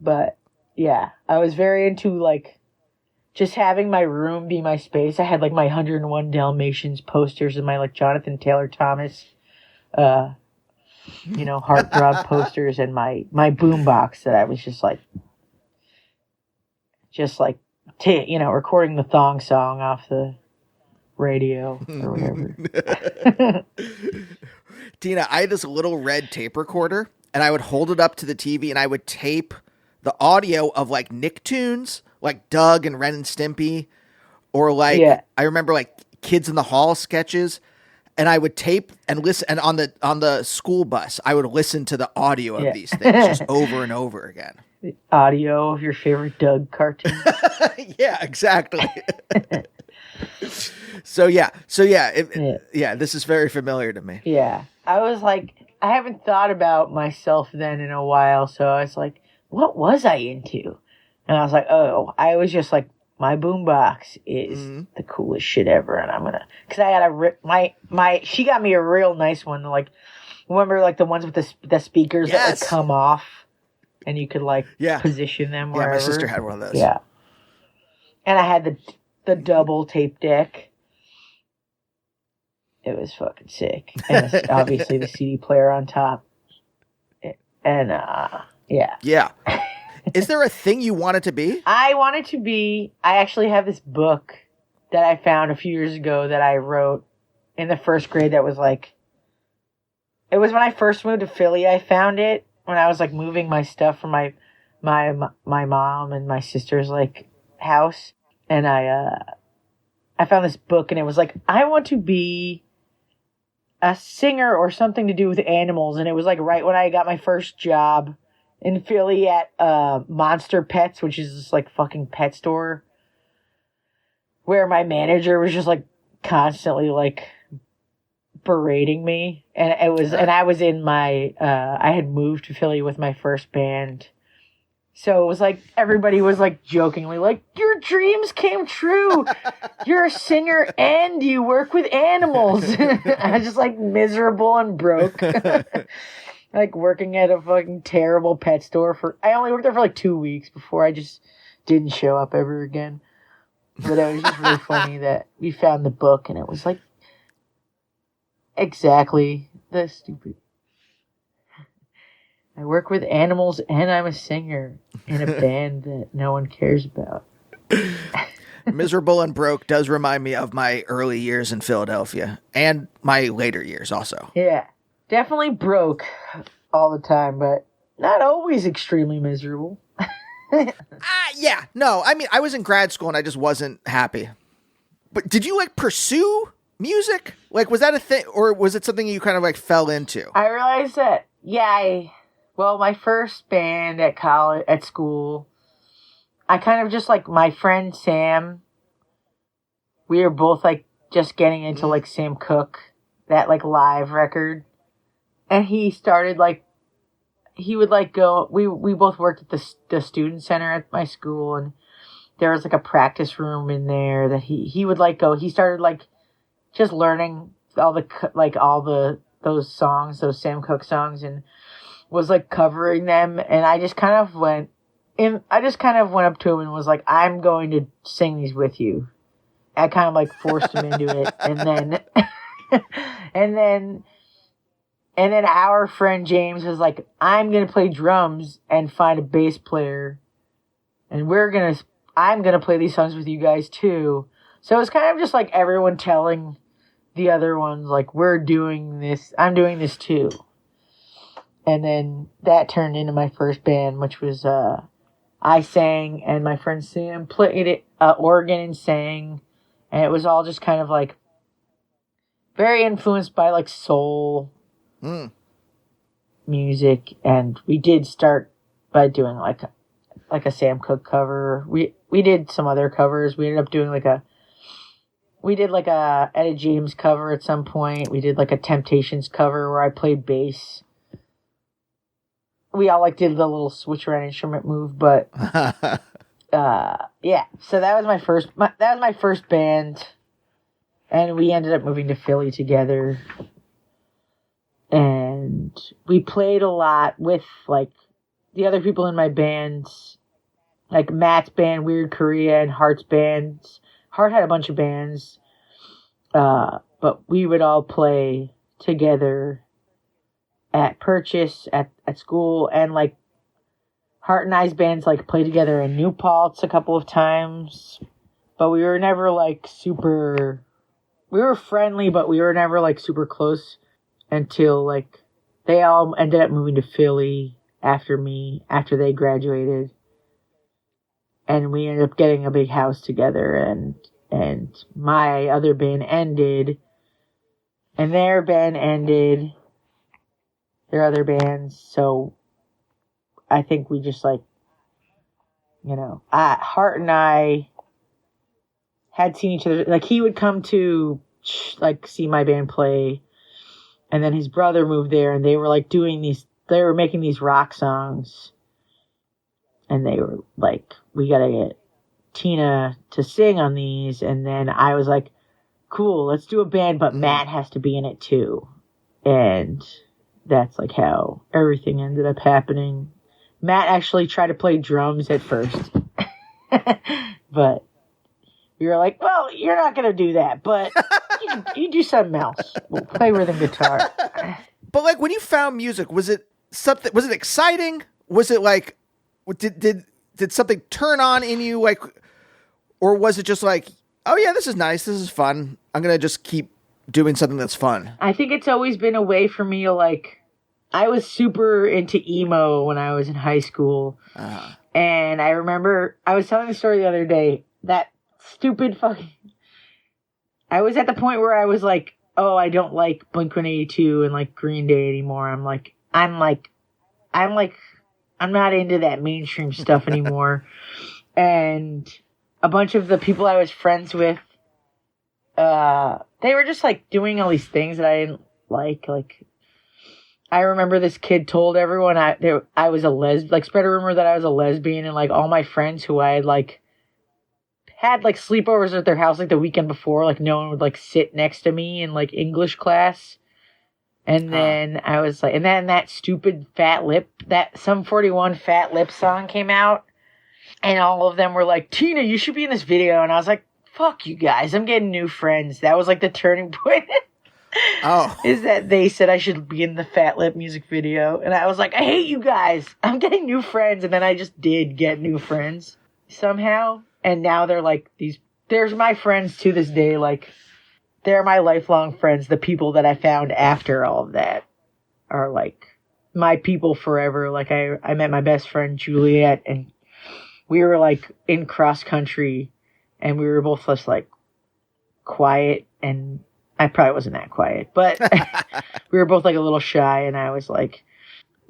Speaker 2: But yeah, I was very into like just having my room be my space. I had like my 101 Dalmatians posters and my like Jonathan Taylor Thomas you know, heartthrob posters, and my boombox that I was just like you know, recording the thong song off the radio or whatever.
Speaker 1: Tina, I had this little red tape recorder, and I would hold it up to the TV, and I would tape the audio of like Nicktoons, like Doug and Ren and Stimpy, or like I remember like Kids in the Hall sketches. And I would tape and listen, and on the school bus, I would listen to the audio of these things just over and over again.
Speaker 2: The audio of your favorite Doug cartoon.
Speaker 1: Yeah, exactly. So yeah, this is very familiar to me.
Speaker 2: Yeah, I was like, I haven't thought about myself then in a while, so I was like, what was I into? And I was like, oh, I was just like, my boombox is the coolest shit ever, and I'm gonna, because I had she got me a real nice one, like, remember like the ones with the speakers that like come off, and you could like position them wherever.
Speaker 1: Yeah, my sister had one of those.
Speaker 2: Yeah, and I had the double tape deck. It was fucking sick, and obviously the CD player on top, and yeah.
Speaker 1: Is there a thing you want it to be?
Speaker 2: I actually have this book that I found a few years ago that I wrote in the 1st grade that was like, it was when I first moved to Philly. I found it when I was like moving my stuff from my mom and my sister's like house. And I I found this book and it was like, I want to be a singer or something to do with animals. And it was like right when I got my first job in Philly at Monster Pets, which is this like fucking pet store, where my manager was just like constantly like berating me. And I was in my, I had moved to Philly with my first band. So it was like, everybody was like jokingly like, your dreams came true. You're a singer and you work with animals. I was just like miserable and broke. Like working at a fucking terrible pet store I only worked there for like 2 weeks before I just didn't show up ever again. But it was just really funny that we found the book and it was like exactly the stupid. I work with animals and I'm a singer in a band that no one cares about.
Speaker 1: Miserable and broke does remind me of my early years in Philadelphia and my later years also.
Speaker 2: Yeah, definitely broke all the time, but not always extremely miserable.
Speaker 1: Yeah, no, I mean, I was in grad school and I just wasn't happy. But did you like pursue music? Like, was that a thing or was it something you kind of like fell into?
Speaker 2: I realized that, well, my first band at college, at school, I kind of just like my friend Sam, we were both like just getting into like Sam Cooke, that like live record. And he started like, he would like go, we both worked at the student center at my school and there was like a practice room in there that he would like go, he started like just learning those songs, those Sam Cooke songs and was like covering them. And I just kind of went up to him and was like, I'm going to sing these with you. I kind of like forced him into it. And then our friend James was like, I'm going to play drums and find a bass player. And I'm going to play these songs with you guys too. So it was kind of just like everyone telling the other ones, like, we're doing this. I'm doing this too. And then that turned into my first band, which was, I sang and my friend Sam played it, organ and sang. And it was all just kind of like very influenced by like soul music. And we did start by doing like a Sam Cooke cover. We did some other covers. We ended up doing we did like a Etta James cover at some point. We did like a Temptations cover where I played bass. We all like did the little switch around instrument move, but yeah. So that was my first band, and we ended up moving to Philly together, and we played a lot with like the other people in my bands, like Matt's band, Weird Korea, and Hart's bands. Hart had a bunch of bands, but we would all play together at Purchase, at school, and like Hart and I's bands like play together in New Paltz a couple of times, but we were never like super, we were friendly, but we were never like super close until like they all ended up moving to Philly after they graduated, and we ended up getting a big house together, and my other band ended, and their band ended, their other bands, so I think we just like, Hart and I had seen each other, like he would come to like see my band play, and then his brother moved there, and they were like they were making these rock songs, and they were like, we gotta get Tina to sing on these, and then I was like, cool, let's do a band, but Matt has to be in it too, and that's like how everything ended up happening. Matt actually tried to play drums at first, but we were like, well, you're not going to do that, but you do something else. We'll play rhythm guitar.
Speaker 1: But like when you found music, was it exciting? Was it like, did something turn on in you? Like, or was it just like, oh yeah, this is nice. This is fun. I'm going to just keep doing something that's fun.
Speaker 2: I think it's always been a way for me to like, I was super into emo when I was in high school. And I remember I was telling the story the other day, that stupid fucking I was at the point where I was like, oh, I don't like Blink-182 and like Green Day anymore. I'm not into that mainstream stuff anymore. And a bunch of the people I was friends with, they were just like doing all these things that I didn't like. Like, I remember this kid told everyone I was a spread a rumor that I was a lesbian, and like all my friends who I had like sleepovers at their house like the weekend before, like no one would like sit next to me in like English class. And then I was like, and then that stupid that Sum 41 Fat Lip song came out, and all of them were like, Tina, you should be in this video. And I was like, fuck you guys, I'm getting new friends. That was like the turning point. Is that they said I should be in the Fat Lip music video. And I was like, I hate you guys. I'm getting new friends. And then I just did get new friends somehow. And now they're like there's my friends to this day. Like, they're my lifelong friends. The people that I found after all of that are like my people forever. Like, I met my best friend Juliet, and we were like in cross country, and we were both just like quiet, and I probably wasn't that quiet, but we were both like a little shy, and I was like,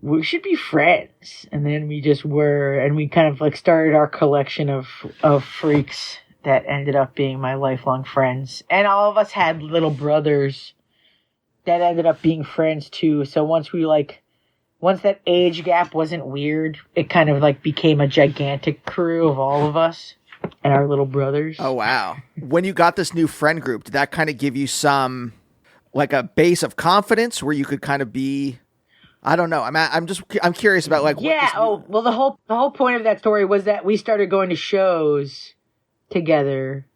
Speaker 2: we should be friends. And then we just were, and we kind of like started our collection of freaks that ended up being my lifelong friends. And all of us had little brothers that ended up being friends too. So once that age gap wasn't weird, it kind of like became a gigantic crew of all of us and our little brothers.
Speaker 1: Oh, wow. When you got this new friend group, did that kind of give you some, like, a base of confidence where you could kind of be, I don't know. I'm curious about like.
Speaker 2: Yeah. Well, the whole point of that story was that we started going to shows together.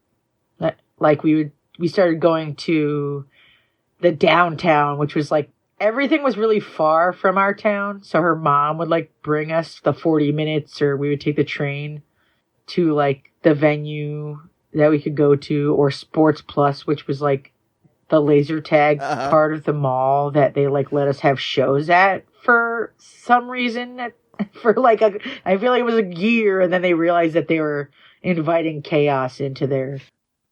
Speaker 2: Like we started going to the downtown, which was like, everything was really far from our town. So her mom would like bring us the 40 minutes, or we would take the train to like the venue that we could go to, or Sports Plus, which was like the laser tag part of the mall that they like let us have shows at for some reason. For like I feel like it was a year, and then they realized that they were inviting chaos into their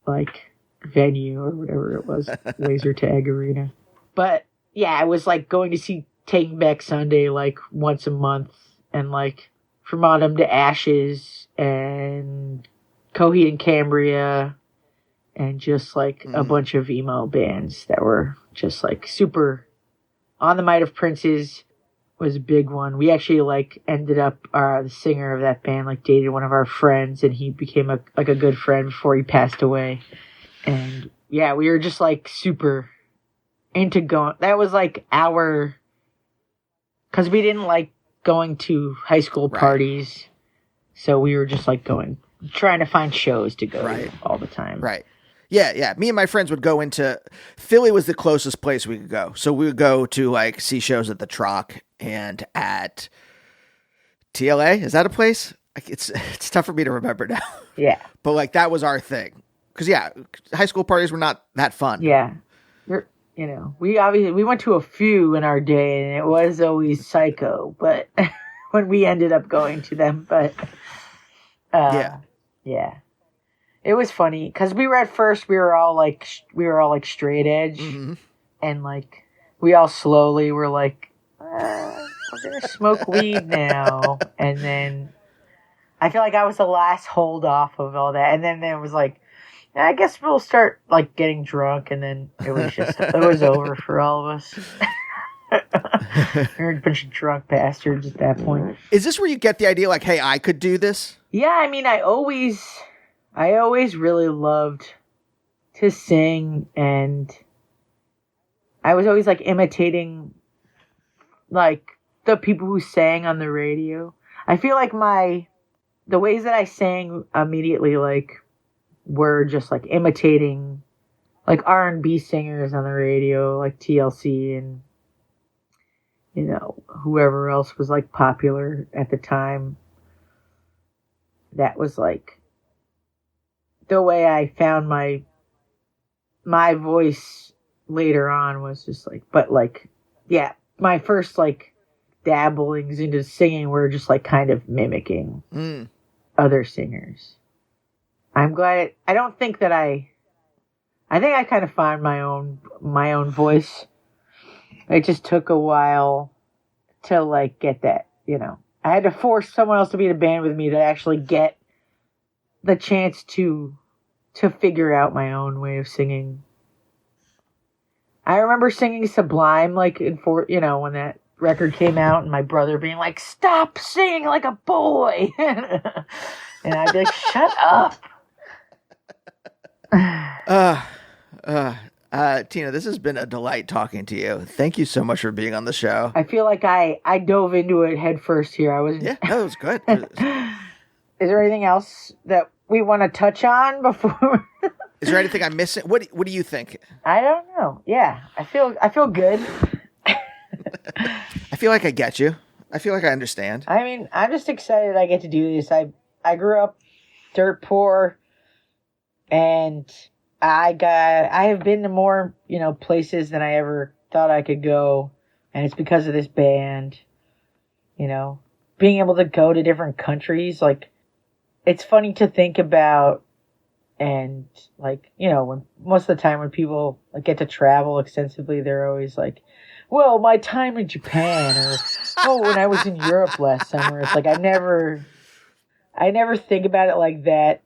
Speaker 2: like venue or whatever it was, laser tag arena. But yeah, I was like going to see Taking Back Sunday like once a month, and like From Autumn to Ashes and Coheed and Cambria, and just like a bunch of emo bands that were just like super. On the Might of Princes was a big one. We actually like ended up, the singer of that band like dated one of our friends, and he became a good friend before he passed away. And yeah, we were just like super into going. That was like because we didn't like going to high school parties, so we were just like trying to find shows to go to all the time.
Speaker 1: Right. Yeah. Me and my friends would go into Philly was the closest place we could go. So we would go to like see shows at the Troc and at TLA. Is that a place? It's tough for me to remember now.
Speaker 2: Yeah.
Speaker 1: But like that was our thing. Because high school parties were not that fun.
Speaker 2: Yeah. We went to a few in our day, and it was always psycho, but when we ended up going to them, but yeah. It was funny because we were all like straight edge, and like we all slowly were like, we're gonna smoke weed now, and then I feel like I was the last hold off of all that, and then there was like, I guess we'll start like getting drunk, and then it was over for all of us. We were a bunch of drunk bastards at that point.
Speaker 1: Is this where you get the idea like, hey, I could do this?
Speaker 2: Yeah, I mean, I always really loved to sing, and I was always like imitating like the people who sang on the radio. I feel like the ways that I sang immediately like were just like imitating like R&B singers on the radio, like TLC and whoever else was like popular at the time. That was like the way I found my voice later on, was just like, but like, yeah, my first like dabblings into singing were just like kind of mimicking other singers. I'm glad. I don't think that I I think I kind of found my own voice. It just took a while to like get that, you know. I had to force someone else to be in a band with me to actually get the chance to figure out my own way of singing. I remember singing Sublime like when that record came out, and my brother being like, "Stop singing like a boy," and I'd be like, "Shut up."
Speaker 1: Tina, this has been a delight talking to you. Thank you so much for being on the show.
Speaker 2: I feel like I dove into it head first here.
Speaker 1: Yeah, that was good.
Speaker 2: Is there anything else that we want to touch on before?
Speaker 1: Is there anything I'm missing? What do you think?
Speaker 2: I don't know. Yeah, I feel good.
Speaker 1: I feel like I get you. I feel like I understand.
Speaker 2: I mean, I'm just excited I get to do this. I grew up dirt poor, and I have been to more, places than I ever thought I could go, and it's because of this band. Being able to go to different countries, like, it's funny to think about. And like, when most of the time when people like get to travel extensively, they're always like, well, my time in Japan, or when I was in Europe last summer. It's like I never think about it like that,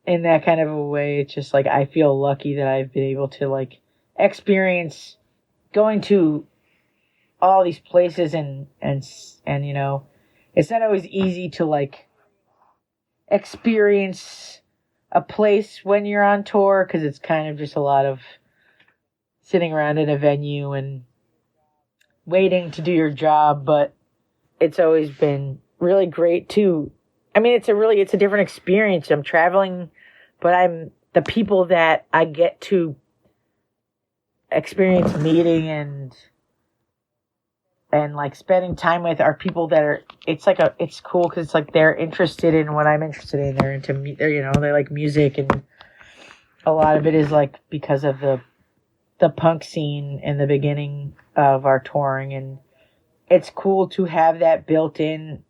Speaker 2: in that kind of a way. It's just like I feel lucky that I've been able to like experience going to all these places, and it's not always easy to like experience a place when you're on tour, because it's kind of just a lot of sitting around in a venue and waiting to do your job. But it's always been really great too. I mean, it's a different experience. I'm traveling, but the people that I get to experience meeting and like spending time with are people that it's cool, because it's like they're interested in what I'm interested in. They're into me, they like music, and a lot of it is like because of the punk scene in the beginning of our touring, and it's cool to have that built in.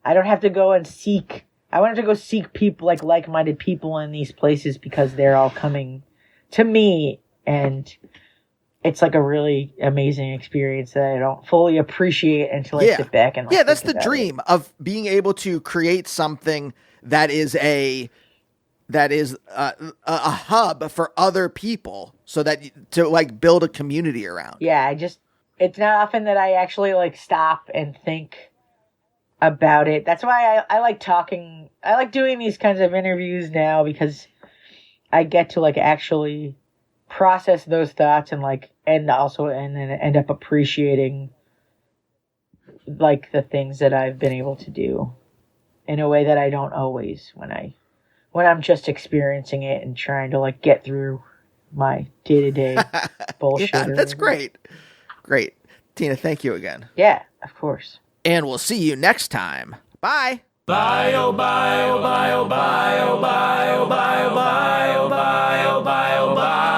Speaker 2: I don't have to go and seek. I wanted to go seek people, like-minded people in these places, because they're all coming to me, and it's like a really amazing experience that I don't fully appreciate until I sit back and
Speaker 1: that's the dream of being able to create something that is a hub for other people, so that to like build a community around.
Speaker 2: Yeah, it's not often that I actually like stop and think about it. That's why I like talking. I like doing these kinds of interviews now, because I get to like actually process those thoughts and then end up appreciating like the things that I've been able to do in a way that I don't always when I'm just experiencing it and trying to like get through my day-to-day bullshit.
Speaker 1: Yeah, that's great. Great. Tina, thank you again.
Speaker 2: Yeah, of course.
Speaker 1: And we'll see you next time. Bye.
Speaker 3: Bye, oh, bye, oh, bye, oh, bye, oh, bye, oh, bye, oh, bye, oh, bye, oh, bye, oh, bye.